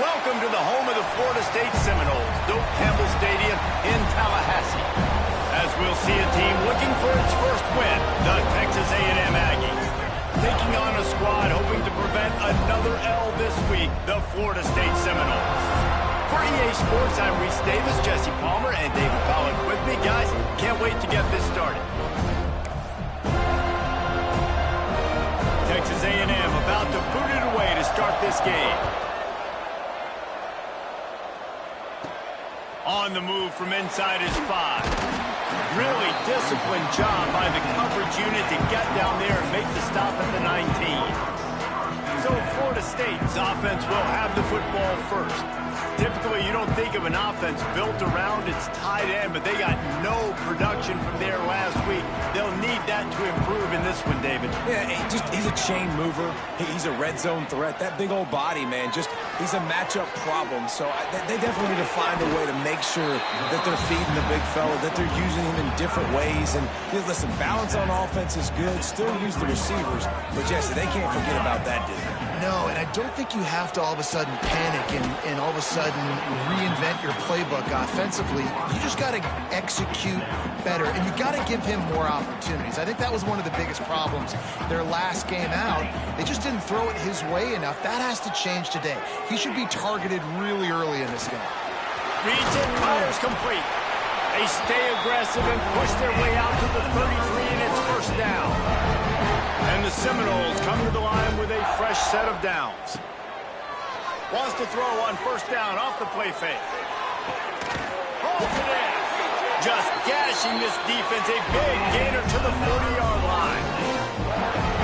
Welcome to the home of the Florida State Seminoles, Doak Campbell Stadium in Tallahassee. As we'll see a team looking for its first win, the Texas A&M Aggies. Taking on a squad hoping to prevent another L this week, the Florida State Seminoles. For EA Sports, I'm Reese Davis, Jesse Palmer, and David Pollack with me. Guys, can't wait to get this started. Texas A&M about to boot it away to start this game. On the move from inside his 5. Really disciplined job by the coverage unit to get down there and make the stop at the 19. So Florida State's offense will have the football first. Typically, you don't think of an offense built around its tight end, but they got no production from there last week. They'll need that to improve in this one, David. Yeah, he's a chain mover. He's a red zone threat. That big old body, man, he's a matchup problem. So they definitely need to find a way to make sure that they're feeding the big fella, that they're using him in different ways. And listen, balance on offense is good. Still use the receivers. But, Jesse, they can't forget about that dude. No, and I don't think you have to all of a sudden panic and all of a sudden reinvent your playbook offensively. You just got to execute better, and you got to give him more opportunities. I think that was one of the biggest problems their last game out. They just didn't throw it his way enough. That has to change today. He should be targeted really early in this game. Reads it, fires complete. They stay aggressive and push their way out to the 33, and it's first down. And the Seminoles come to the line with a fresh set of downs. Wants to throw on first down off the play fake. Holds it in. Just gashing this defense. A big gainer to the 40-yard line.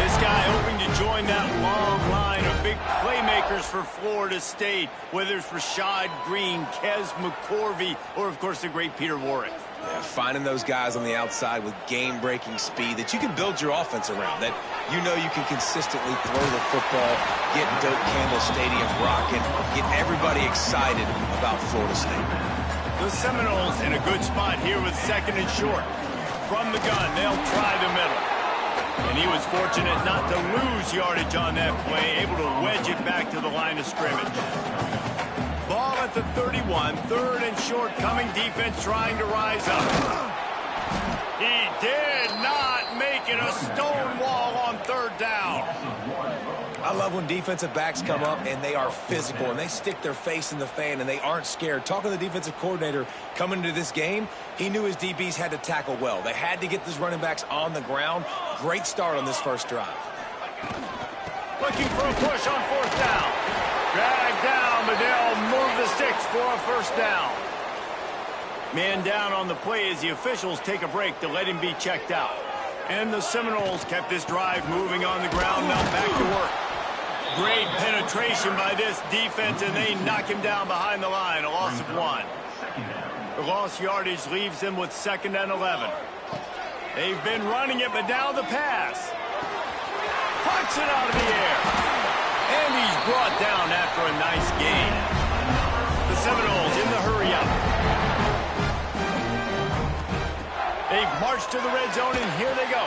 This guy hoping to join that long line of big playmakers for Florida State, whether it's Rashad Green, Kez McCorvey, or, of course, the great Peter Warrick. Yeah, finding those guys on the outside with game-breaking speed that you can build your offense around, that you know you can consistently throw the football, get Doak Campbell Stadium rocking, get everybody excited about Florida State. The Seminoles in a good spot here with second and short. From the gun, they'll try the middle. And he was fortunate not to lose yardage on that play, able to wedge it back to the line of scrimmage. Ball at the 31, third and short, coming defense trying to rise up. He did not make it a stone wall on third down. I love when defensive backs come up and they are physical and they stick their face in the fan and they aren't scared. Talking to the defensive coordinator coming into this game, he knew his DBs had to tackle well. They had to get these running backs on the ground. Great start on this first drive. Looking for a push on fourth down. Drag down, but they'll move the sticks for a first down. Man down on the play as the officials take a break to let him be checked out. And the Seminoles kept this drive moving on the ground, now back to work. Great penetration by this defense, and they knock him down behind the line, a loss of 1. The lost yardage leaves them with 2nd and 11. They've been running it, but now the pass. Puts it out of the air. And he's brought down after a nice gain. The Seminoles in the hurry-up. They've marched to the red zone, and here they go.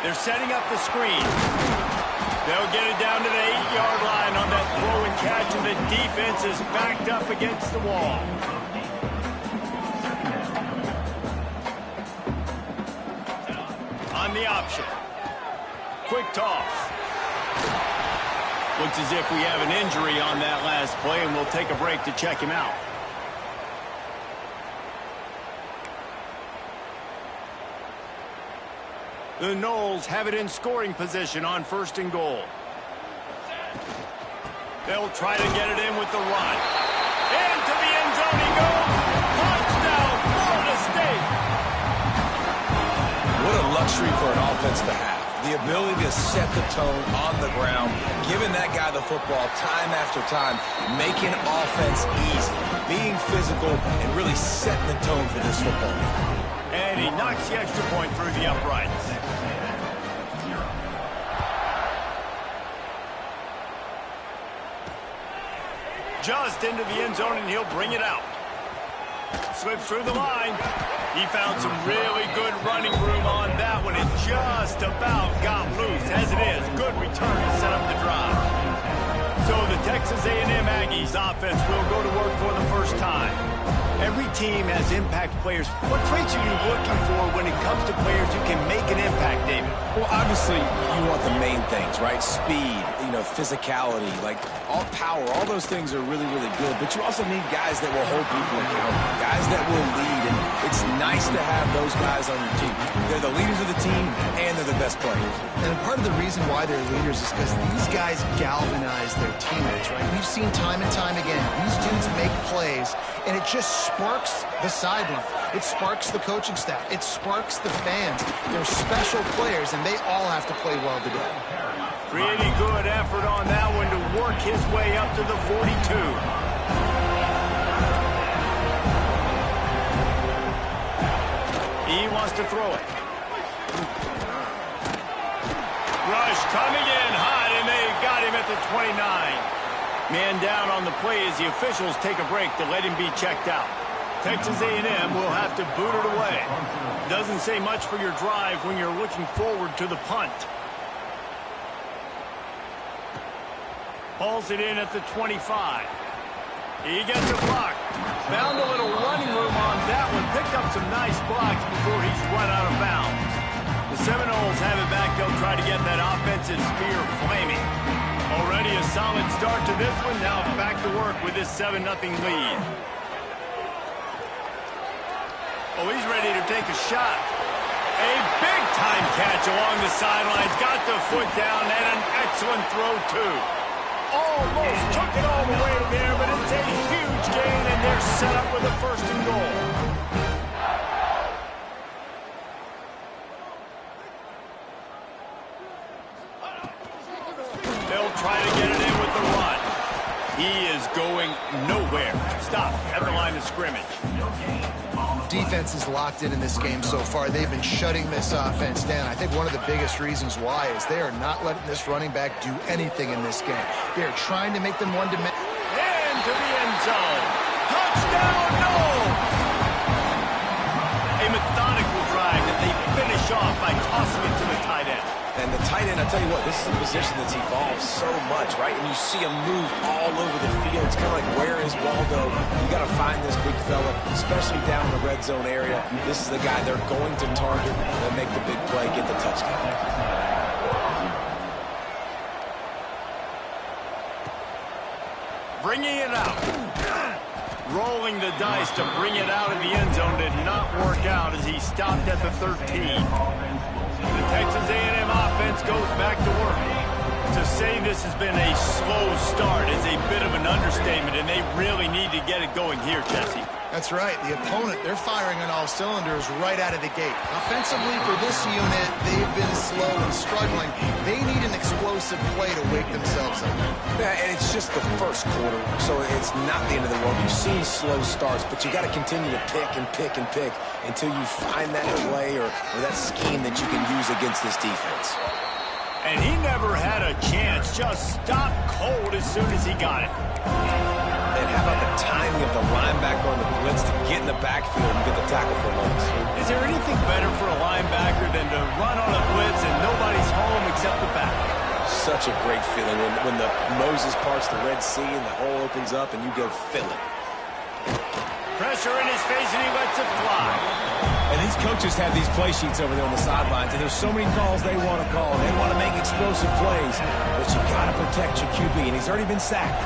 They're setting up the screen. They'll get it down to the 8-yard line on that throw and catch, and the defense is backed up against the wall. On the option. Quick toss. Looks as if we have an injury on that last play, and we'll take a break to check him out. The Noles have it in scoring position on 1st and goal. They'll try to get it in with the run. Into the end zone he goes. Touchdown, Florida State. What a luxury for an offense to have. The ability to set the tone on the ground, giving that guy the football time after time, making offense easy, being physical, and really setting the tone for this football game. And he knocks the extra point through the uprights. Just into the end zone, and he'll bring it out. Slips through the line. He found some really good running room on that one. It just about got loose. As it is, good return to set up the drive. So So the Texas A&M Aggies offense will go to work for the first time. Every team has impact players. What traits are you looking for when it comes to players who can make an impact, David? Well, obviously, you want the main things, right? Speed, physicality, like all power. All those things are really, really good. But you also need guys that will hold people accountable, guys that will lead. And it's nice to have those guys on your team. They're the leaders of the team, and they're the best players. And part of the reason why they're leaders is because these guys galvanize their teammates, right? We've seen time and time again, these dudes make plays, and it just sparks the sideline. It sparks the coaching staff. It sparks the fans. They're special players, and they all have to play well today. Pretty good effort on that one to work his way up to the 42. He wants to throw it. Rush coming in hot, and they got him at the 29. Man down on the play as the officials take a break to let him be checked out. Texas A&M will have to boot it away. Doesn't say much for your drive when you're looking forward to the punt. Hauls it in at the 25. He gets a block. Found a little running room on that one. Picked up some nice blocks before he's run out of bounds. The Seminoles have it back. They'll try to get that offensive spear flaming. Already a solid start to this one. Now back to work with this 7-0 lead. Oh, he's ready to take a shot. A big-time catch along the sidelines. Got the foot down and an excellent throw, too. Almost took it all the way there, but it's a huge gain, and they're set up with a 1st and goal. They'll try to get it in with the run. He is going nowhere. Stop at the line of scrimmage. Defense is locked in this game so far. They've been shutting this offense down. I think one of the biggest reasons why is they are not letting this running back do anything in this game. They are trying to make them one-dimensional. Into the end zone. Touchdown, no! A methodical drive that they finish off by tossing it to the tight end. And the tight end, I'll tell you what, this is a position that's evolved so much, right? And you see him move all over the field. It's kind of like, where is Waldo? You got to find this big fella, especially down in the red zone area. This is the guy they're going to target and make the big play, get the touchdown. Bringing it out. Rolling the dice to bring it out of the end zone did not work out as he stopped at the 13. The Texas A&M offense goes back to work. To say this has been a slow start is a bit of an understatement, and they really need to get it going here, Jesse. That's right. The opponent, they're firing on all cylinders right out of the gate. Offensively, for this unit, they've been slow and struggling. They need an explosive play to wake themselves up. Yeah, and it's just the first quarter, so it's not the end of the world. You've seen slow starts, but you got to continue to pick and pick and pick until you find that play or that scheme that you can use against this defense. And he never had a chance. Just stopped cold as soon as he got it. And how about the timing of the linebacker on the blitz to get in the backfield and get the tackle for once? Is there anything better for a linebacker than to run on a blitz and nobody's home except the back? Such a great feeling when the Moses parts the Red Sea and the hole opens up and you go fill it. Pressure in his face and he lets it fly. And these coaches have these play sheets over there on the sidelines, and there's so many calls they want to call. They want to make explosive plays, but you got to protect your QB, and he's already been sacked.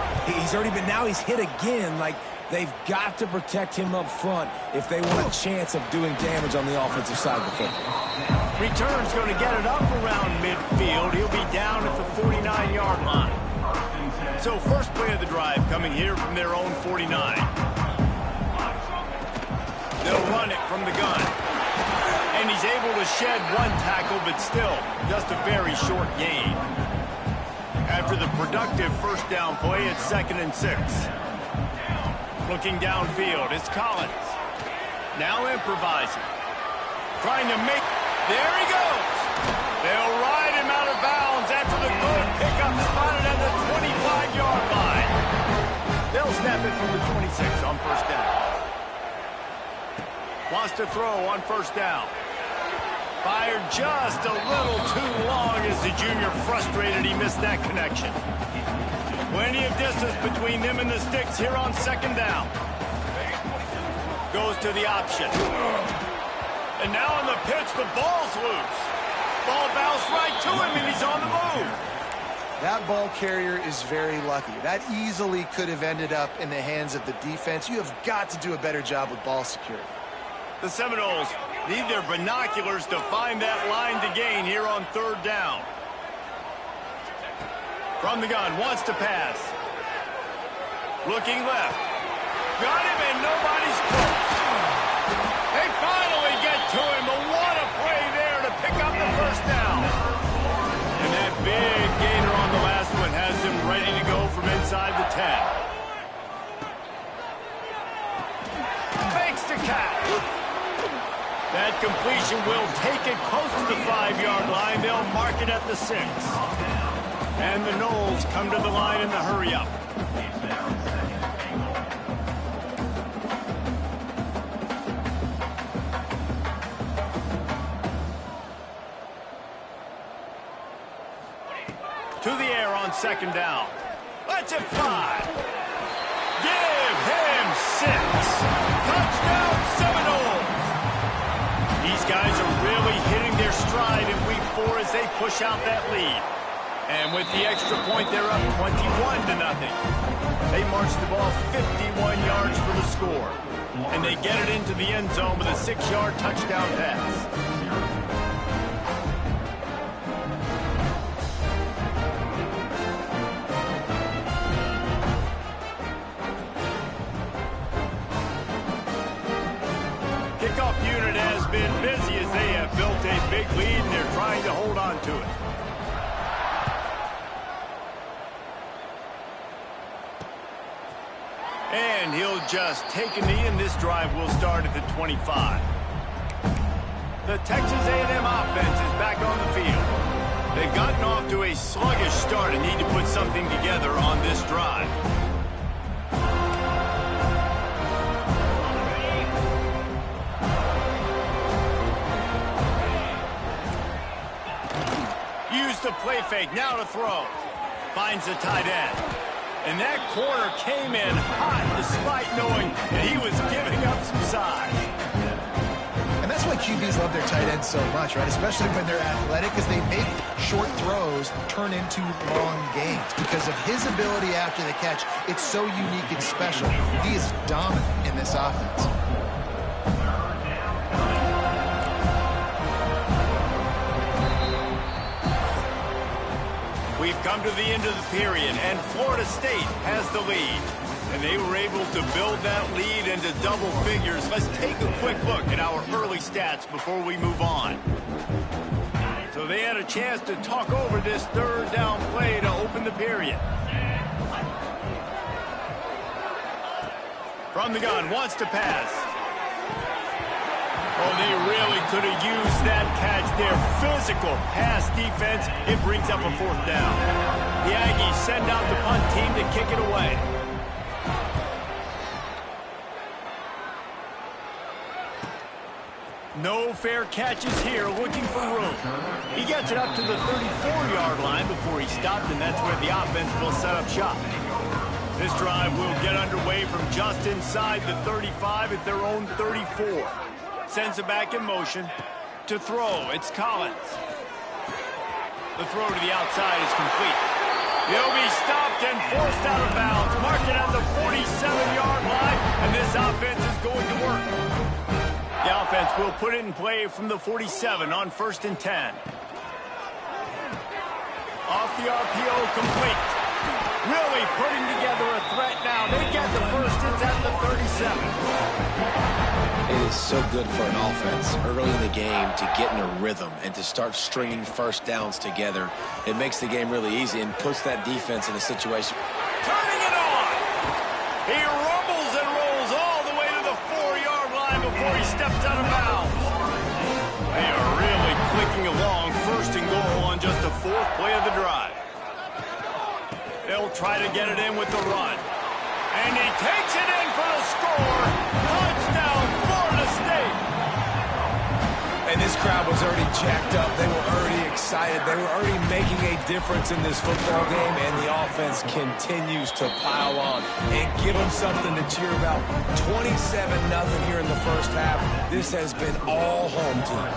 Now he's hit again. Like, they've got to protect him up front if they want a chance of doing damage on the offensive side of the football. Return's going to get it up around midfield. He'll be down at the 49-yard line. So first play of the drive coming here from their own 49. They'll run it from the gun. And he's able to shed one tackle, but still just a very short gain. After the productive first down play, it's 2nd and 6. Looking downfield, it's Collins. Now improvising. Trying to make... There he goes! They'll ride him out of bounds after the good pickup spotted at the 25-yard line. They'll snap it from the 26 on first down. Wants to throw on first down. Fired just a little too long as the junior frustrated he missed that connection. Plenty of distance between them and the sticks here on second down. Goes to the option. And now on the pitch, the ball's loose. Ball bounced right to him, and he's on the move. That ball carrier is very lucky. That easily could have ended up in the hands of the defense. You have got to do a better job with ball security. The Seminoles need their binoculars to find that line to gain here on third down. From the gun, wants to pass. Looking left. Got him, and nobody's close. They finally get to him, but what a play there to pick up the first down. And that big gainer on the last one has him ready to go from inside the 10. Fakes to catch. That completion will take it close to the 5-yard line. They'll mark it at the 6. And the Noles come to the line in the hurry-up. To the air on second down. Let's it fly. Give him 6. Touchdown Seminoles. These guys are really hitting their stride in week 4 as they push out that lead. And with the extra point, they're up 21-0. They march the ball 51 yards for the score. And they get it into the end zone with a 6-yard touchdown pass. Kickoff unit has been busy as they have built a big lead and they're trying to hold on to it. And he'll just take a knee, and this drive will start at the 25. The Texas A&M offense is back on the field. They've gotten off to a sluggish start and need to put something together on this drive. Use the play fake, now to throw. Finds the tight end. And that corner came in hot despite knowing that he was giving up some size. And that's why QBs love their tight ends so much, right? Especially when they're athletic, because they make short throws turn into long gains. Because of his ability after the catch, it's so unique and special. He is dominant in this offense. We've come to the end of the period, and Florida State has the lead. And they were able to build that lead into double figures. Let's take a quick look at our early stats before we move on. So they had a chance to talk over this third down play to open the period. From the gun, wants to pass. Oh, they really could have used that catch there. Physical pass defense. It brings up a fourth down. The Aggies send out the punt team to kick it away. No fair catches here, looking for room. He gets it up to the 34-yard line before he stopped, and that's where the offense will set up shop. This drive will get underway from just inside the 35 at their own 34. Sends it back in motion. To throw, it's Collins. The throw to the outside is complete. He'll be stopped and forced out of bounds. Mark it at the 47-yard line, and this offense is going to work. The offense will put it in play from the 47 on 1st and 10. Off the RPO, complete. Really putting together a threat now. They get the first. It's at the 37. It is so good for an offense early in the game to get in a rhythm and to start stringing first downs together. It makes the game really easy and puts that defense in a situation. Turning it on. He rumbles and rolls all the way to the 4-yard line before he steps out of bounds. They are really clicking along. 1st and goal on just the 4th play of the drive. They'll try to get it in with the run. And he takes it in for the score. Touchdown, Florida State. And this crowd was already jacked up. They were already excited. They were already making a difference in this football game, and the offense continues to pile on and give them something to cheer about. 27-0 here in the first half. This has been all home team.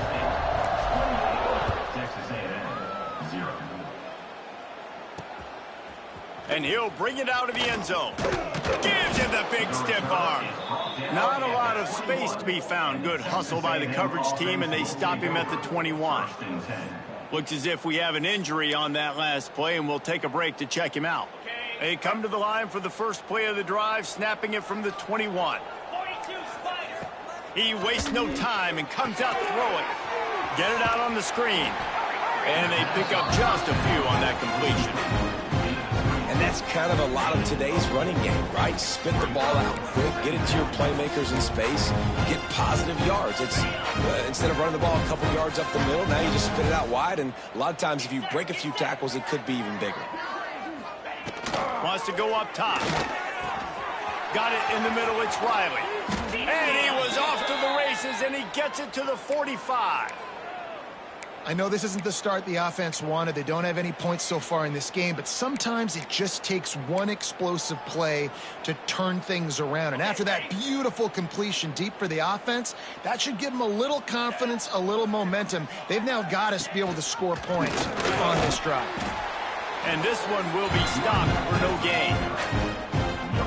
Texas A&M 0. And he'll bring it out of the end zone. Gives him the big stiff arm. Not a lot of space to be found. Good hustle by the coverage team, and they stop him at the 21. Looks as if we have an injury on that last play, and we'll take a break to check him out. They come to the line for the first play of the drive, snapping it from the 21. He wastes no time and comes out throwing. Get it out on the screen. And they pick up just a few on that completion. And that's kind of a lot of today's running game, right? Spit the ball out quick, get it to your playmakers in space, get positive yards. It's instead of running the ball a couple yards up the middle, now you just spit it out wide, and a lot of times if you break a few tackles, it could be even bigger. Wants to go up top. Got it in the middle, it's Riley. And he was off to the races, and he gets it to the 45. I know this isn't the start the offense wanted. They don't have any points so far in this game, but sometimes it just takes one explosive play to turn things around. And after that beautiful completion deep for the offense, that should give them a little confidence, a little momentum. They've now got us to be able to score points on this drive. And this one will be stopped for no gain.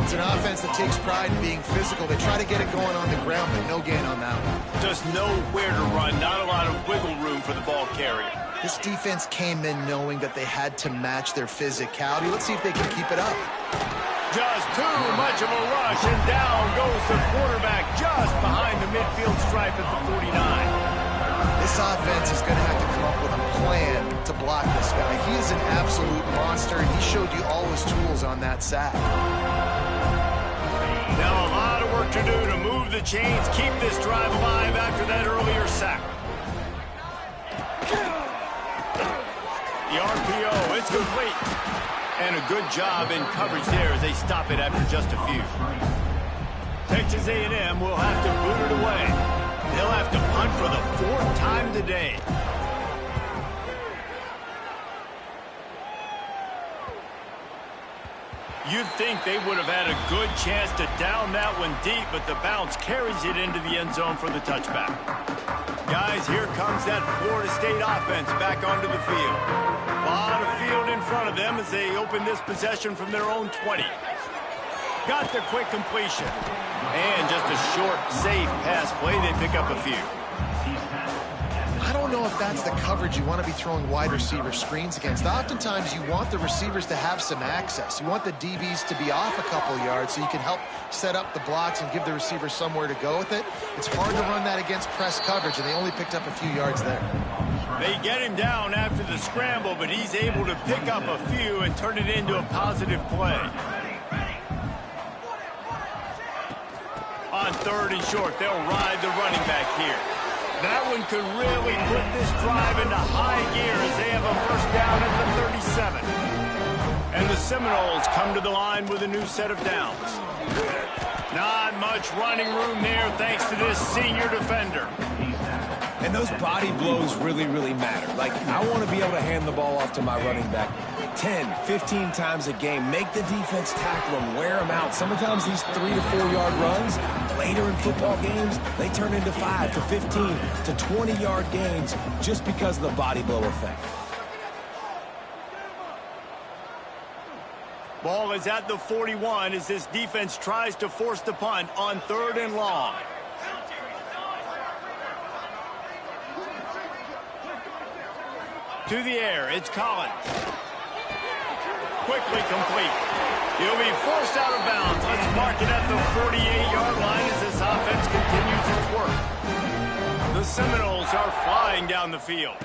It's an offense that takes pride in being physical. They try to get it going on the ground, but no gain on that one. Just nowhere to run, not a lot of wiggle room for the ball carrier. This defense came in knowing that they had to match their physicality. Let's see if they can keep it up. Just too much of a rush, and down goes the quarterback just behind the midfield stripe at the 49. This offense is going to have to come up with a plan to block this guy. He is an absolute monster, and he showed you all his tools on that sack. Now a lot of work to do to move the chains, keep this drive alive after that earlier sack. The RPO, it's complete. And a good job in coverage there as they stop it after just a few. Texas A&M will have to boot it away. They'll have to punt for the 4th time today. You'd think they would have had a good chance to down that one deep, but the bounce carries it into the end zone for the touchback. Guys, here comes that Florida State offense back onto the field. A lot of field in front of them as they open this possession from their own 20. Got the quick completion. And just a short, safe pass play. They pick up a few. I don't know if that's the coverage you want to be throwing wide receiver screens against. Oftentimes, you want the receivers to have some access. You want the DBs to be off a couple yards so you can help set up the blocks and give the receivers somewhere to go with it. It's hard to run that against press coverage, and they only picked up a few yards there. They get him down after the scramble, but he's able to pick up a few and turn it into a positive play. On 3rd and short, they'll ride the running back here. That one could really put this drive into high gear as they have a first down at the 37. And the Seminoles come to the line with a new set of downs. Not much running room there thanks to this senior defender. And those body blows really, really matter. Like, I want to be able to hand the ball off to my running back 10, 15 times a game. Make the defense tackle him, wear him out. Sometimes these 3 to 4 yard runs, later in football games, they turn into 5 to 15 to 20 yard gains just because of the body blow effect. Ball is at the 41 as this defense tries to force the punt on 3rd and long. To the air, it's Collins. Quickly complete. He'll be forced out of bounds. Let's mark it at the 48-yard line as this offense continues its work. The Seminoles are flying down the field.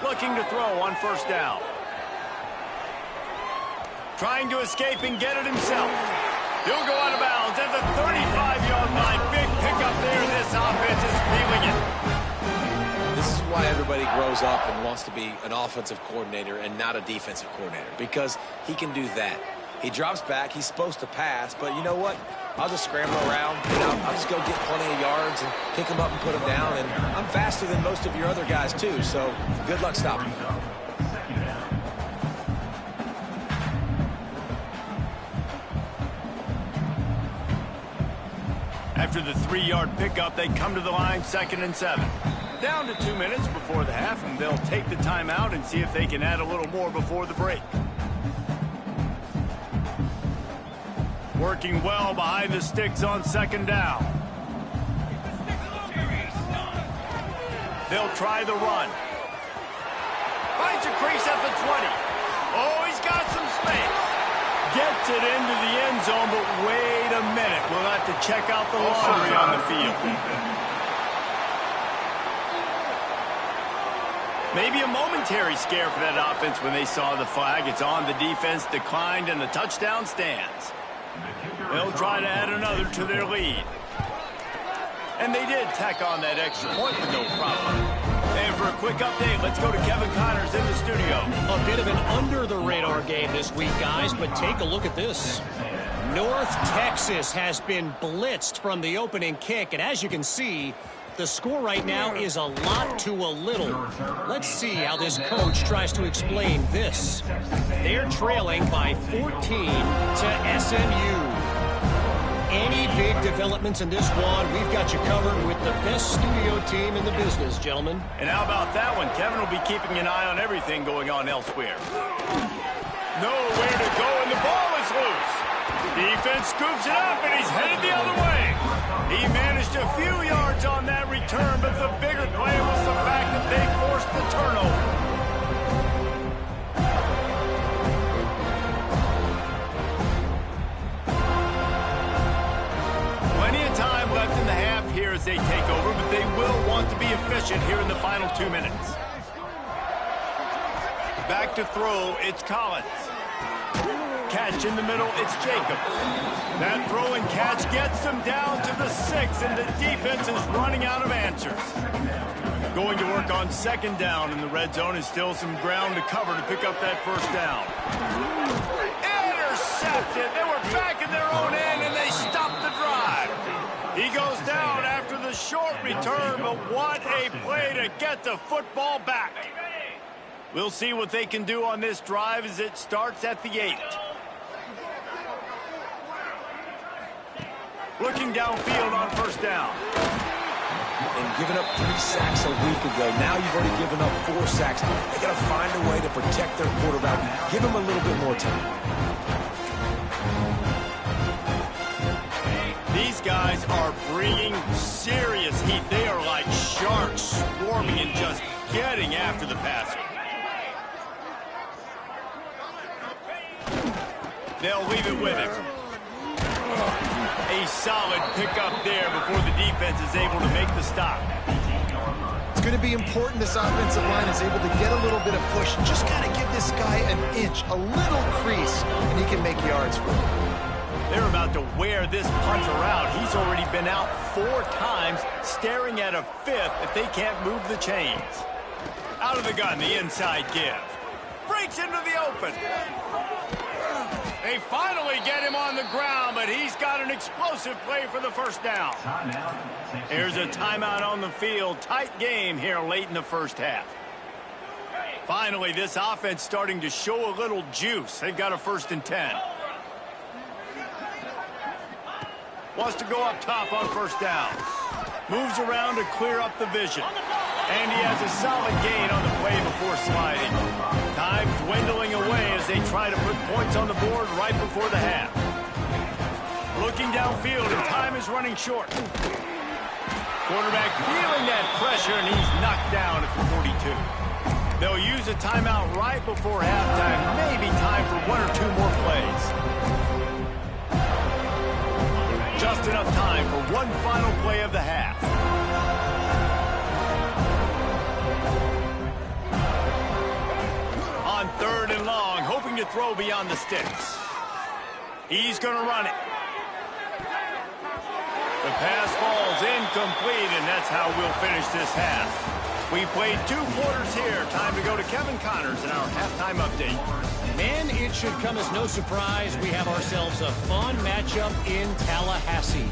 Looking to throw on 1st down. Trying to escape and get it himself. He'll go out of bounds at the 35-yard line. Big pickup there. This offense is feeling it. This is why everybody grows up and wants to be an offensive coordinator and not a defensive coordinator, because he can do that. He drops back. He's supposed to pass, but you know what? I'll just scramble around, and I'll just go get plenty of yards and pick him up and put him down. And I'm faster than most of your other guys, too, so good luck stopping me. After the 3-yard pickup, they come to the line 2nd and 7. Down to 2 minutes before the half, and they'll take the timeout and see if they can add a little more before the break. Working well behind the sticks on 2nd down. They'll try the run. Finds a crease at the 20. Oh, he's got some space. Gets it into the end zone, but wait a minute. We'll have to check out the laundry on the field. Maybe a momentary scare for that offense when they saw the flag. It's on, the defense declined, and the touchdown stands. They'll try to add another to their lead. And they did tack on that extra point with no problem. And for a quick update, let's go to Kevin Connors in the studio. A bit of an under-the-radar game this week, guys, but take a look at this. North Texas has been blitzed from the opening kick, and as you can see, the score right now is a lot to a little. Let's see how this coach tries to explain this. They're trailing by 14 to SMU. Any big developments in this one, we've got you covered with the best studio team in the business, gentlemen. And how about that one? Kevin will be keeping an eye on everything going on elsewhere. Nowhere to go, and the ball is loose. Defense scoops it up, and he's headed the other way. He managed a few yards on that return, but the bigger play was the fact that they forced the turnover. Time left in the half here as they take over, but they will want to be efficient here in the final 2 minutes. Back to throw, it's Collins. Catch in the middle, it's Jacobs. That throw and catch gets them down to the 6, and the defense is running out of answers. Going to work on 2nd down in the red zone, and still some ground to cover to pick up that 1st down. Intercepted! They were back in their own end, and they stopped the drive. He goes down after the short return, but what a play to get the football back. We'll see what they can do on this drive as it starts at the 8. Looking downfield on 1st down. And giving up 3 sacks a week ago. Now you've already given up 4 sacks. They got to find a way to protect their quarterback. Give him a little bit more time. These guys are bringing serious heat. They are like sharks swarming and just getting after the passer. They'll leave it with him. A solid pickup there before the defense is able to make the stop. It's going to be important this offensive line is able to get a little bit of push. Just got to give this guy an inch, a little crease, and he can make yards for him. They're about to wear this punter out. He's already been out 4 times, staring at a 5th if they can't move the chains. Out of the gun, the inside give. Breaks into the open. They finally get him on the ground, but he's got an explosive play for the 1st down. Here's a timeout on the field. Tight game here late in the 1st half. Finally, this offense starting to show a little juice. They've got a 1st and 10. Wants to go up top on 1st down. Moves around to clear up the vision. And he has a solid gain on the play before sliding. Time dwindling away as they try to put points on the board right before the half. Looking downfield, and time is running short. Quarterback feeling that pressure, and he's knocked down at the 42. They'll use a timeout right before halftime. Maybe time for 1 or 2 more plays. Just enough time for one final play of the half. On 3rd and long, hoping to throw beyond the sticks. He's going to run it. The pass falls incomplete, and that's how we'll finish this half. We played 2 quarters here. Time to go to Kevin Connors in our halftime update. Man, it should come as no surprise we have ourselves a fun matchup in Tallahassee.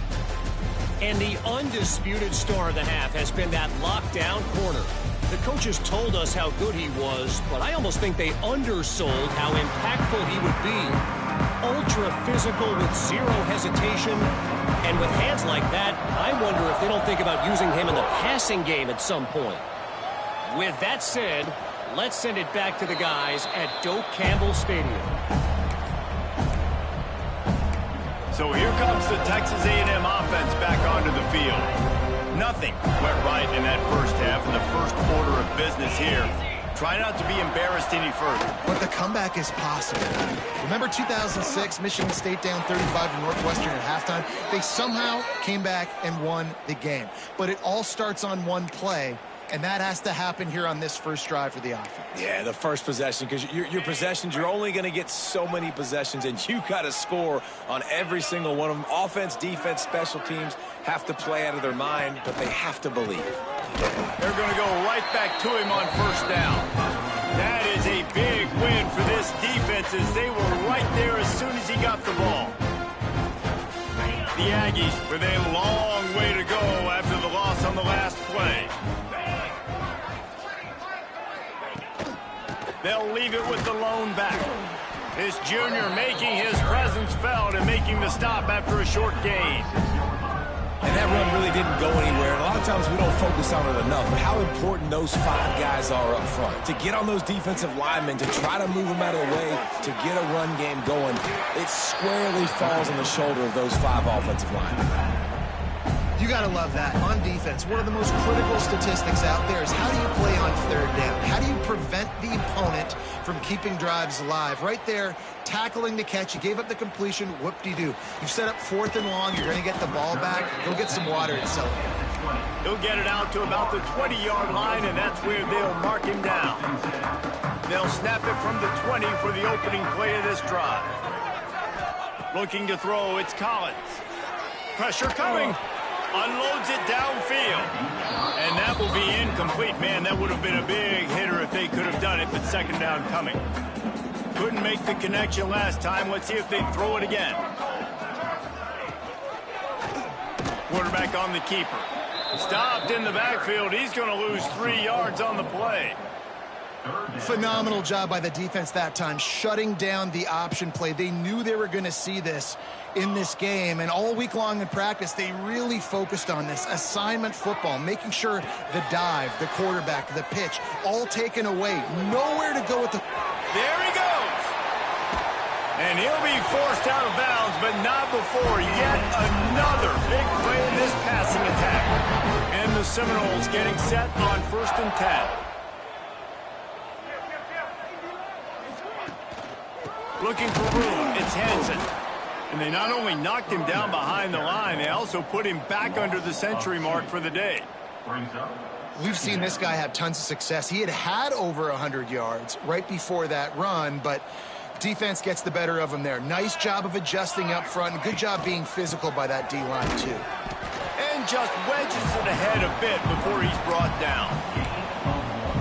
And the undisputed star of the half has been that lockdown corner. The coaches told us how good he was, but I almost think they undersold how impactful he would be. Ultra physical with zero hesitation. And with hands like that, I wonder if they don't think about using him in the passing game at some point. With that said, let's send it back to the guys at Doak Campbell Stadium. So here comes the Texas A&M offense back onto the field. Nothing went right in that first half in the first order of business here. Try not to be embarrassed any further. But the comeback is possible. Remember 2006, Michigan State down 35 to Northwestern at halftime? They somehow came back and won the game. But it all starts on one play, and that has to happen here on this first drive for the offense. Yeah, the first possession, because your possessions, you're only going to get so many possessions, and you got to score on every single one of them. Offense, defense, special teams have to play out of their mind, but they have to believe. They're going to go right back to him on first down. That is a big win for this defense as they were right there as soon as he got the ball. The Aggies with a long way to go after the loss on the last play. They'll leave it with the lone back. This junior making his presence felt and making the stop after a short gain. And that run really didn't go anywhere. And a lot of times we don't focus on it enough, but how important those 5 guys are up front. To get on those defensive linemen, to try to move them out of the way, to get a run game going, it squarely falls on the shoulder of those 5 offensive linemen. You got to love that. On defense, one of the most critical statistics out there is how do you play on third down? How do you prevent the opponent from keeping drives alive? Right there, tackling the catch. You gave up the completion. Whoop-de-doo. You've set up 4th and long. You're going to get the ball back. Go get some water and celebrate. He'll get it out to about the 20-yard line, and that's where they'll mark him down. They'll snap it from the 20 for the opening play of this drive. Looking to throw, it's Collins. Pressure coming. Unloads it downfield. And that will be incomplete. Man, that would have been a big hitter if they could have done it, but second down coming. Couldn't make the connection last time. Let's see if they throw it again. Quarterback on the keeper. Stopped in the backfield. He's going to lose 3 yards on the play. Phenomenal job by the defense that time, shutting down the option play. They knew they were going to see this in this game, and all week long in practice, they really focused on this assignment football, making sure the dive, the quarterback, the pitch, all taken away. Nowhere to go with the... There he goes! And he'll be forced out of bounds, but not before yet another big play in this passing attack. And the Seminoles getting set on 1st and 10. Looking for room, it's Hansen. And they not only knocked him down behind the line, they also put him back under the century mark for the day. We've seen this guy have tons of success. He had over 100 yards right before that run, but defense gets the better of him there. Nice job of adjusting up front, and good job being physical by that D-line, too. And just wedges it ahead a bit before he's brought down.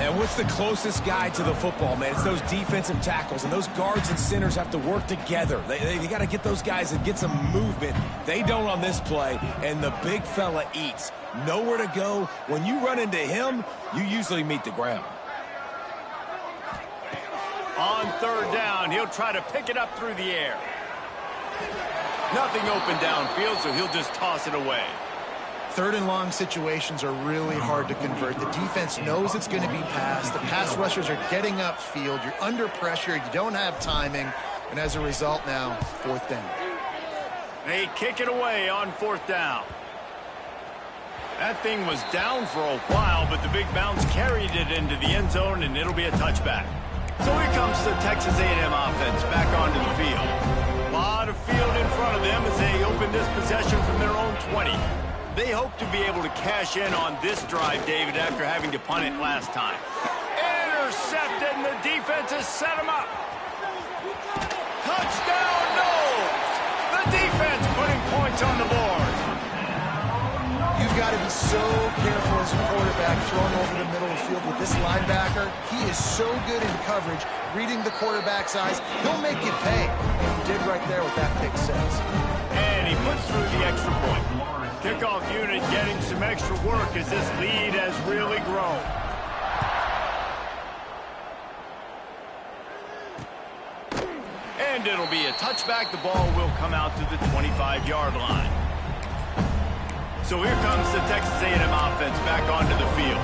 And what's the closest guy to the football, man? It's those defensive tackles, and those guards and centers have to work together. They got to get those guys and get some movement. They don't on this play, and the big fella eats. Nowhere to go. When you run into him, you usually meet the ground. On 3rd down, he'll try to pick it up through the air. Nothing open downfield, so he'll just toss it away. 3rd and long situations are really hard to convert. The defense knows it's going to be passed. The pass rushers are getting upfield. You're under pressure. You don't have timing. And as a result now, 4th down. They kick it away on 4th down. That thing was down for a while, but the big bounce carried it into the end zone, and it'll be a touchback. So here comes the Texas A&M offense back onto the field. A lot of field in front of them as they open this possession from their own 20. They hope to be able to cash in on this drive, David, after having to punt it last time. Intercepted, and the defense has set him up. Touchdown, Noles! The defense putting points on the board. got to be so careful as a quarterback throwing over the middle of the field with this linebacker. He is so good in coverage, reading the quarterback's eyes. He'll make you pay. And he did right there with that pick six. And he puts through the extra point. Kickoff unit getting some extra work as this lead has really grown. And it'll be a touchback. The ball will come out to the 25-yard line. So here comes the Texas A&M offense back onto the field.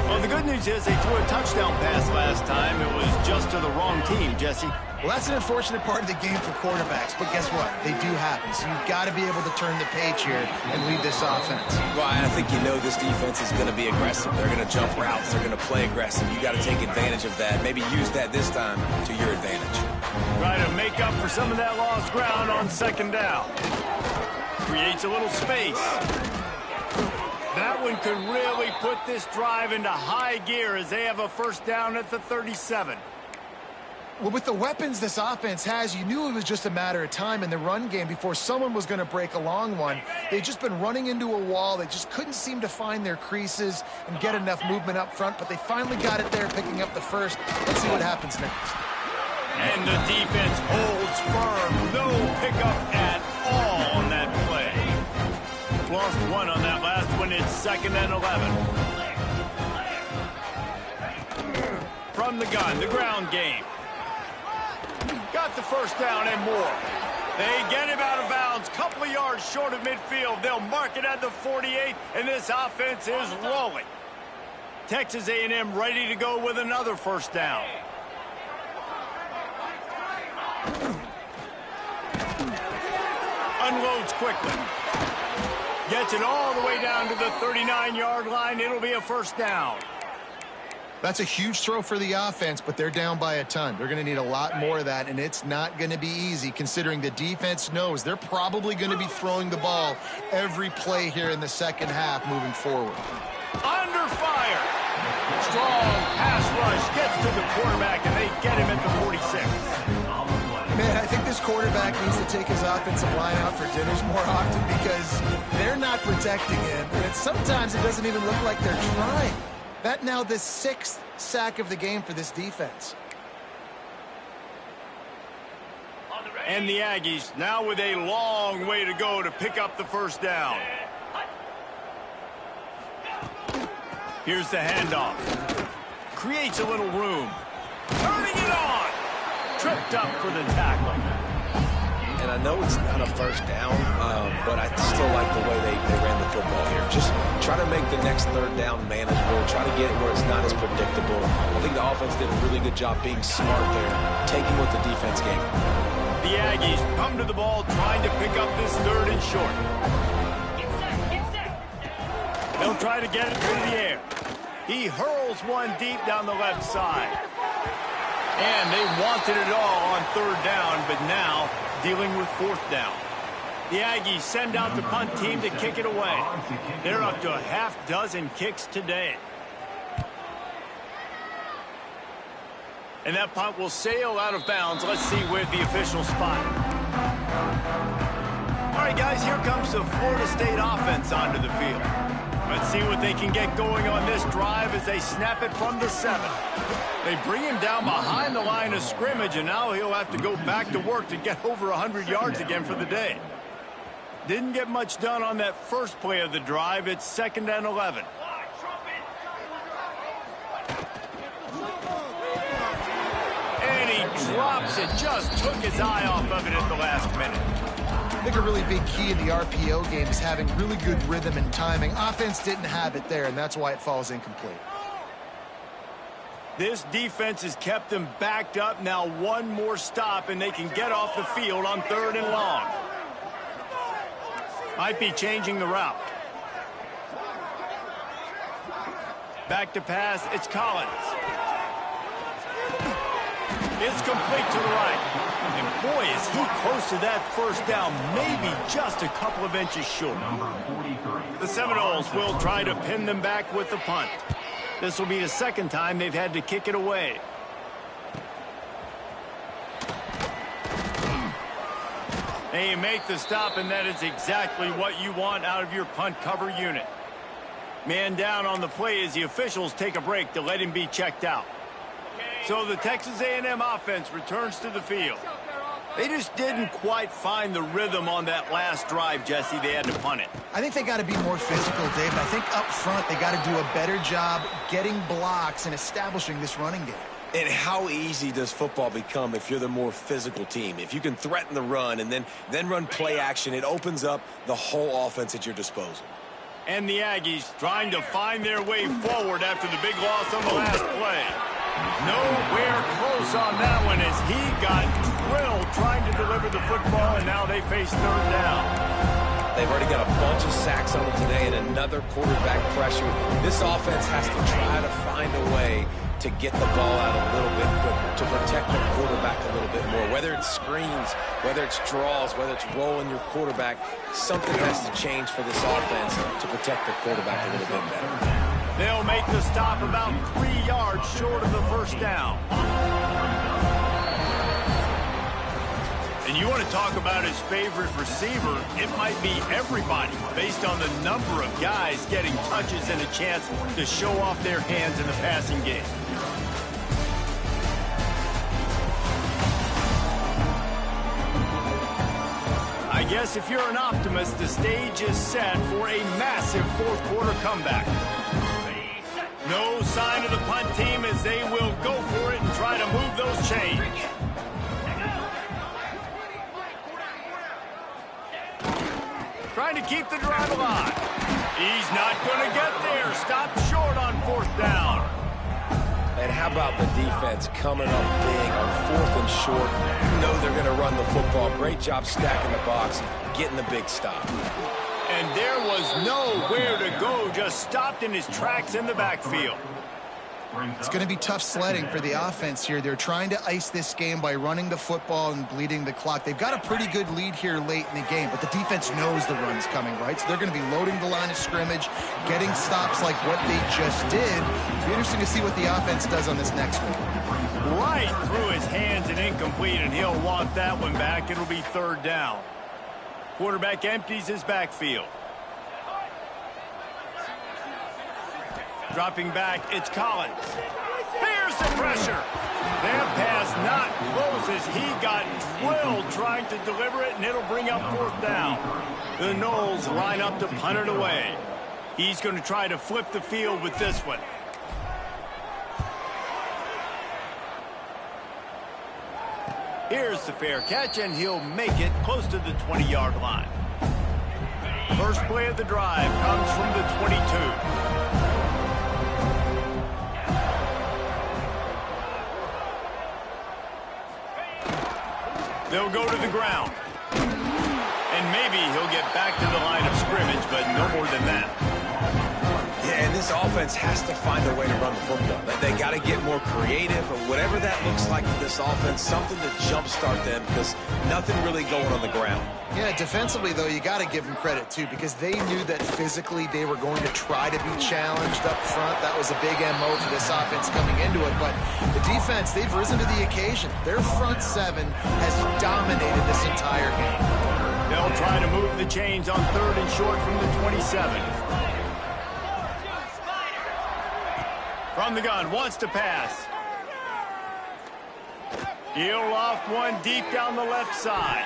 Well, the good news is they threw a touchdown pass last time. It was just to the wrong team, Jesse. Well, that's an unfortunate part of the game for quarterbacks, but guess what? They do happen. So you've got to be able to turn the page here and lead this offense. Ryan, I think you know this defense is going to be aggressive. They're going to jump routes. They're going to play aggressive. You got to take advantage of that. Maybe use that this time to your advantage. Try to make up for some of that lost ground on second down. Creates a little space. That one could really put this drive into high gear as they have a first down at the 37. Well, with the weapons this offense has, you knew it was just a matter of time in the run game before someone was going to break a long one. They've just been running into a wall. They just couldn't seem to find their creases and get enough movement up front, but they finally got it there, picking up the first. Let's see what happens next. And the defense holds firm. No pickup at all on that play. Lost one on that last one. It's 2nd and 11. From the gun, the ground game. Got the first down and more. They get him out of bounds. Couple of yards short of midfield. They'll mark it at the 48, and this offense is rolling. Texas A&M ready to go with another first down. Unloads quickly. Gets it all the way down to the 39-yard line. It'll be a first down. That's a huge throw for the offense, but they're down by a ton. They're going to need a lot more of that, and it's not going to be easy considering the defense knows they're probably going to be throwing the ball every play here in the second half moving forward. Under fire. Strong pass rush gets to the quarterback, and they get him at the 46. Man, I think this quarterback needs to take his offensive line out for dinners more often because they're not protecting him, and sometimes it doesn't even look like they're trying. That now the 6th sack of the game for this defense. And the Aggies now with a long way to go to pick up the first down. Here's the handoff. Creates a little room. Turning it on. Tripped up for the tackle. And I know it's not a first down, but I still like the way they ran the football here. Just try to make the next third down manageable. Try to get it where it's not as predictable. I think the offense did a really good job being smart there, taking what the defense gave them. The Aggies come to the ball trying to pick up this 3rd and short. They'll try to get it through the air. He hurls one deep down the left side. And they wanted it all on 3rd down, but now dealing with 4th down. The Aggies send out the punt team to kick it away. They're up to a half-dozen kicks today. And that punt will sail out of bounds. Let's see where the official spot. All right, guys, here comes the Florida State offense onto the field. Let's see what they can get going on this drive as they snap it from the 7. They bring him down behind the line of scrimmage, and now he'll have to go back to work to get over 100 yards again for the day. Didn't get much done on that first play of the drive. It's 2nd and 11. And he drops it. Just took his eye off of it at the last minute. I think a really big key in the RPO game is having really good rhythm and timing. Offense didn't have it there, and that's why it falls incomplete. This defense has kept them backed up. Now one more stop, and they can get off the field on 3rd and long. Might be changing the route. Back to pass. It's Collins. It's complete to the right. And boy, is he close to that first down, maybe just a couple of inches short. The Seminoles will try to pin them back with the punt. This will be the 2nd time they've had to kick it away. They make the stop, and that is exactly what you want out of your punt cover unit. Man down on the play as the officials take a break to let him be checked out. So the Texas A&M offense returns to the field. They just didn't quite find the rhythm on that last drive, Jesse. They had to punt it. I think they got to be more physical, Dave. I think up front they got to do a better job getting blocks and establishing this running game. And how easy does football become if you're the more physical team? If you can threaten the run and then run play action, it opens up the whole offense at your disposal. And the Aggies trying to find their way forward after the big loss on the last play. Nowhere close on that one as he got drilled trying to deliver the football, and now they face third down. They've already got a bunch of sacks on them today and another quarterback pressure. This offense has to try to find a way to get the ball out a little bit quicker, to protect the quarterback a little bit more. Whether it's screens, whether it's draws, whether it's rolling your quarterback, something has to change for this offense to protect the quarterback a little bit better. They'll make the stop about 3 yards short of the first down. And you want to talk about his favorite receiver, it might be everybody based on the number of guys getting touches and a chance to show off their hands in the passing game. I guess if you're an optimist, the stage is set for a massive fourth quarter comeback. No sign of the punt team as they will go for it and try to move those chains. Trying to keep the drive alive. He's not going to get there. Stopped short on fourth down. And how about the defense coming up big on fourth and short? You know they're going to run the football. Great job stacking the box, getting the big stop. And there was nowhere to go, just stopped in his tracks in the backfield. It's going to be tough sledding for the offense here. They're trying to ice this game by running the football and bleeding the clock. They've got a pretty good lead here late in the game, but the defense knows the run's coming, right? So they're going to be loading the line of scrimmage, getting stops like what they just did. It'll be interesting to see what the offense does on this next one. Right through his hands and incomplete, and he'll want that one back. It'll be third down. Quarterback empties his backfield. Dropping back, it's Collins. There's the pressure. That pass not close as he got drilled trying to deliver it, and it'll bring up fourth down. The Noles line up to punt it away. He's going to try to flip the field with this one. Here's the fair catch, and he'll make it close to the 20-yard line. First play of the drive comes from the 22. They'll go to the ground. And maybe he'll get back to the line of scrimmage, but no more than that. Yeah, and this offense has to find a way to run the football. They got to get more creative, or whatever that looks like for this offense, something to jumpstart them, because nothing really going on the ground. Yeah, defensively, though, you got to give them credit, too, because they knew that physically they were going to try to be challenged up front. That was a big MO for this offense coming into it. But the defense, they've risen to the occasion. Their front seven has dominated this entire game. They'll try to move the chains on third and short from the 27. From the gun, wants to pass. He'll loft one deep down the left side.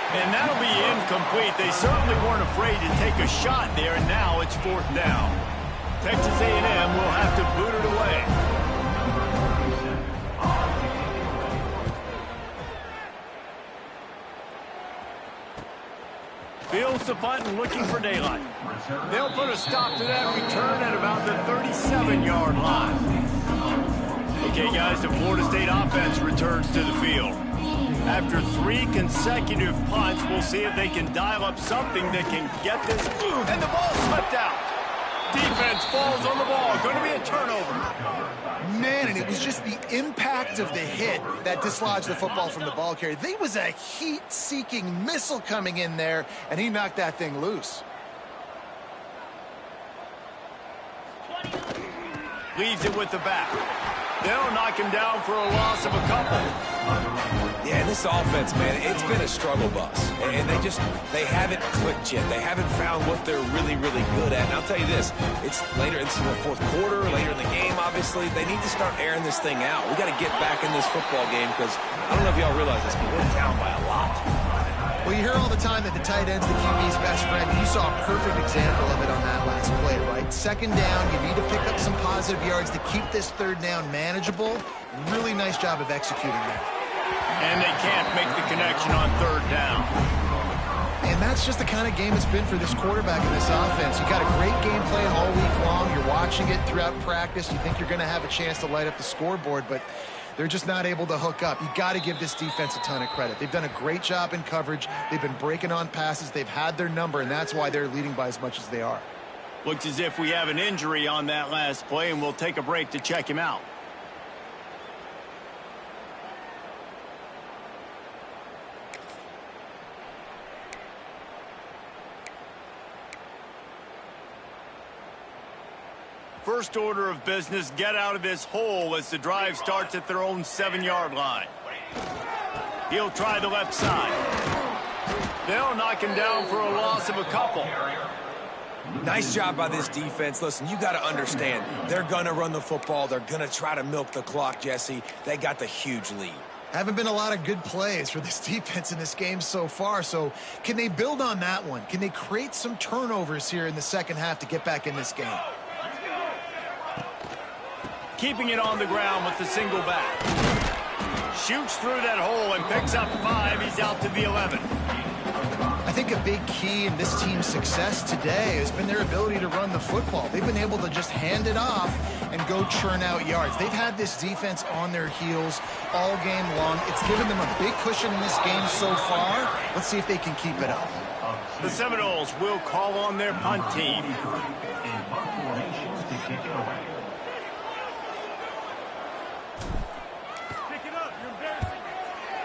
And that'll be incomplete. They certainly weren't afraid to take a shot there, and now it's fourth down. Texas A&M will have to boot it away. Fields the punt and looking for daylight. They'll put a stop to that return at about the 37-yard line. Okay, guys, the Florida State offense returns to the field. After 3 consecutive punts, we'll see if they can dial up something that can get this. And the ball slipped out. Defense falls on the ball. Going to be a turnover. Man, and it was just the impact of the hit that dislodged the football from the ball carrier. There was a heat-seeking missile coming in there, and he knocked that thing loose. Leaves it with the back. They'll knock him down for a loss of a couple. Yeah, this offense, man, it's been a struggle bus. And they haven't clicked yet. They haven't found what they're really, really good at. And I'll tell you this, it's later into the fourth quarter, later in the game, obviously. They need to start airing this thing out. We got to get back in this football game because I don't know if y'all realize this, but we're down by a lot. Well, you hear all the time that the tight end's the QB's best friend. You saw a perfect example of it on that last play, right? Second down, you need to pick up some positive yards to keep this third down manageable. Really nice job of executing that. And they can't make the connection on third down. And that's just the kind of game it's been for this quarterback in this offense. You got a great game plan all week long. You're watching it throughout practice. You think you're going to have a chance to light up the scoreboard, but they're just not able to hook up. You got to give this defense a ton of credit. They've done a great job in coverage. They've been breaking on passes. They've had their number, and that's why they're leading by as much as they are. Looks as if we have an injury on that last play, and we'll take a break to check him out. First order of business, get out of this hole as the drive starts at their own 7-yard line. He'll try the left side. They'll knock him down for a loss of a couple. Nice job by this defense. Listen, you got to understand, they're going to run the football. They're going to try to milk the clock, Jesse. They got the huge lead. Haven't been a lot of good plays for this defense in this game so far, so can they build on that one? Can they create some turnovers here in the second half to get back in this game? Keeping it on the ground with the single back. Shoots through that hole and picks up 5. He's out to the 11. I think a big key in this team's success today has been their ability to run the football. They've been able to just hand it off and go churn out yards. They've had this defense on their heels all game long. It's given them a big cushion in this game so far. Let's see if they can keep it up. The Seminoles will call on their punt team.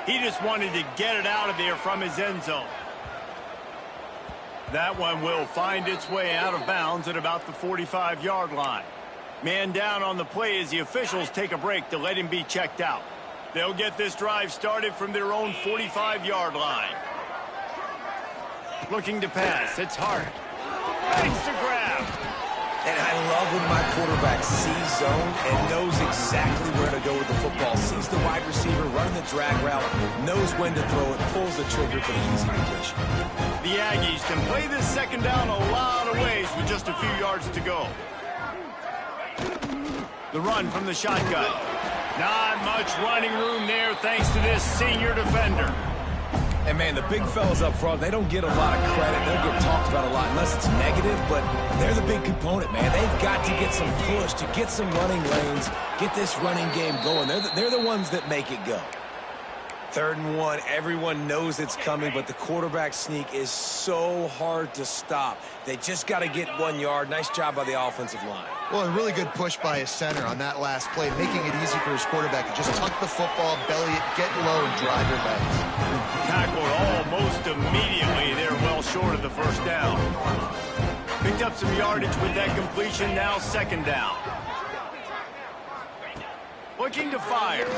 He just wanted to get it out of there from his end zone. That one will find its way out of bounds at about the 45-yard line. Man down on the play as the officials take a break to let him be checked out. They'll get this drive started from their own 45-yard line. Looking to pass. It's Hart. Makes the grab. And I love when my quarterback sees zone and knows exactly where to go with the football. Sees the wide receiver running the drag route, knows when to throw it, pulls the trigger for the easy completion. The Aggies can play this second down a lot of ways with just a few yards to go. The run from the shotgun. Not much running room there thanks to this senior defender. And, man, the big fellas up front, they don't get a lot of credit. They don't get talked about a lot unless it's negative, but they're the big component, man. They've got to get some push, to get some running lanes, get this running game going. They're the ones that make it go. 3rd and 1, everyone knows it's coming, but the quarterback sneak is so hard to stop. They just got to get 1 yard. Nice job by the offensive line. Well, a really good push by his center on that last play, making it easy for his quarterback to just tuck the football, belly it, get low, and drive your legs. Tackled almost immediately. They're well short of the first down. Picked up some yardage with that completion. Now 2nd down. Looking to fire.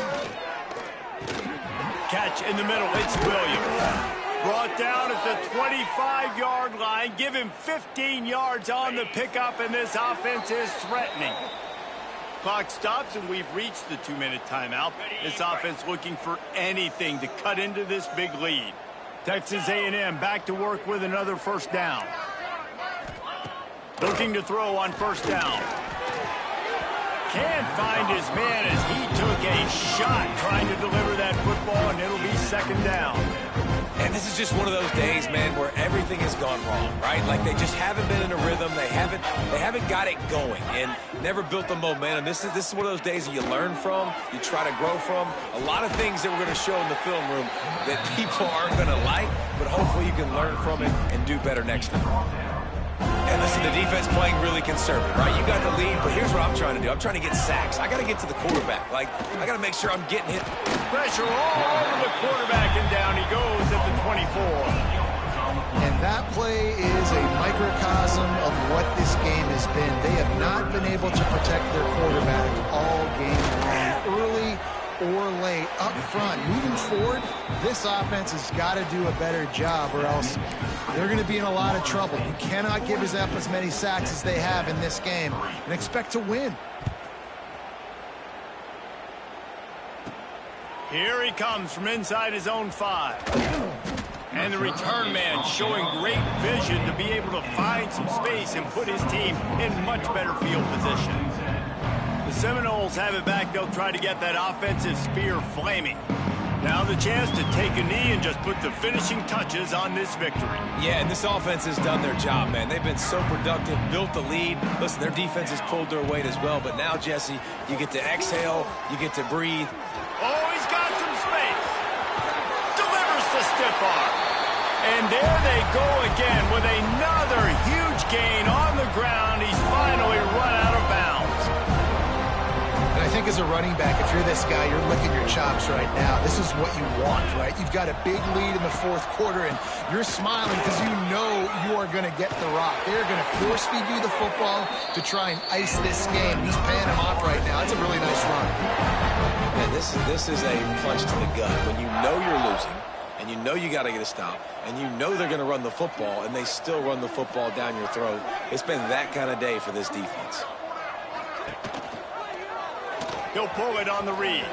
Catch in the middle. It's Williams. Brought down at the 25-yard line. Give him 15 yards on the pickup, and this offense is threatening. Clock stops, and we've reached the 2-minute timeout. This offense looking for anything to cut into this big lead. Texas A&M back to work with another 1st down. Looking to throw on 1st down. Can't find his man as he took a shot trying to deliver that football, and it'll be 2nd down. And this is just one of those days, man, where everything has gone wrong, right? Like they just haven't been in a rhythm. They haven't got it going and never built the momentum. This is one of those days that you learn from, you try to grow from. A lot of things that we're going to show in the film room that people aren't going to like, but hopefully you can learn from it and do better next time. And listen, the defense playing really conservative, right? You got the lead, but here's what I'm trying to do. I'm trying to get sacks. I got to get to the quarterback. Like, I got to make sure I'm getting hit. Pressure all over the quarterback, and down he goes at the 24. And that play is a microcosm of what this game has been. They have not been able to protect their quarterback all game long. Early, or late up front. Moving forward, this offense has got to do a better job or else they're going to be in a lot of trouble. You cannot give us up as many sacks as they have in this game and expect to win. Here he comes from inside his own 5. And the return man showing great vision to be able to find some space and put his team in much better field position. The Seminoles have it back. They'll try to get that offensive spear flaming. Now the chance to take a knee and just put the finishing touches on this victory. Yeah, and this offense has done their job, man. They've been so productive, built the lead. Listen, their defense has pulled their weight as well. But now, Jesse, you get to exhale, you get to breathe. Oh, he's got some space. Delivers the stiff arm. And there they go again with another huge gain on the ground. He's finally run out of bounds. And I think as a running back, if you're this guy, you're licking your chops right now. This is what you want, right? You've got a big lead in the fourth quarter, and you're smiling because you know you are going to get the rock. They're going to force feed you the football to try and ice this game. He's paying him off right now. It's a really nice run. And this is a punch to the gut. When you know you're losing, and you know you got to get a stop, and you know they're going to run the football, and they still run the football down your throat. It's been that kind of day for this defense. He'll pull it on the read.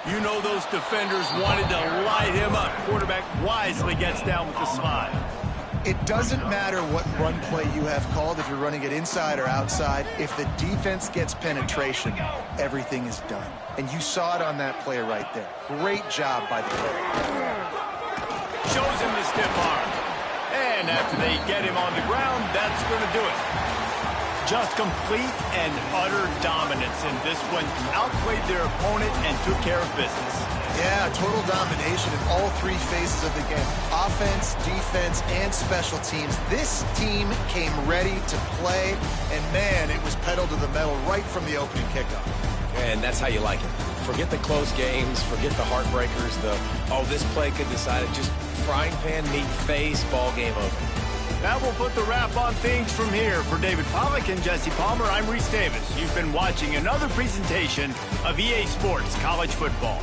You know those defenders wanted to light him up. Quarterback wisely gets down with the slide. It doesn't matter what run play you have called, if you're running it inside or outside. If the defense gets penetration, everything is done. And you saw it on that play right there. Great job by the player. Shows him the stiff arm. And after they get him on the ground, that's going to do it. Just complete and utter dominance in this one. Outplayed their opponent and took care of business. Yeah, total domination in all three phases of the game. Offense, defense, and special teams. This team came ready to play, and man, it was pedal to the metal right from the opening kickoff. And that's how you like it. Forget the close games, forget the heartbreakers, this play could decide it. Just frying pan, meat face, ball game over. That will put the wrap on things from here. For David Pollack and Jesse Palmer, I'm Reese Davis. You've been watching another presentation of EA Sports College Football.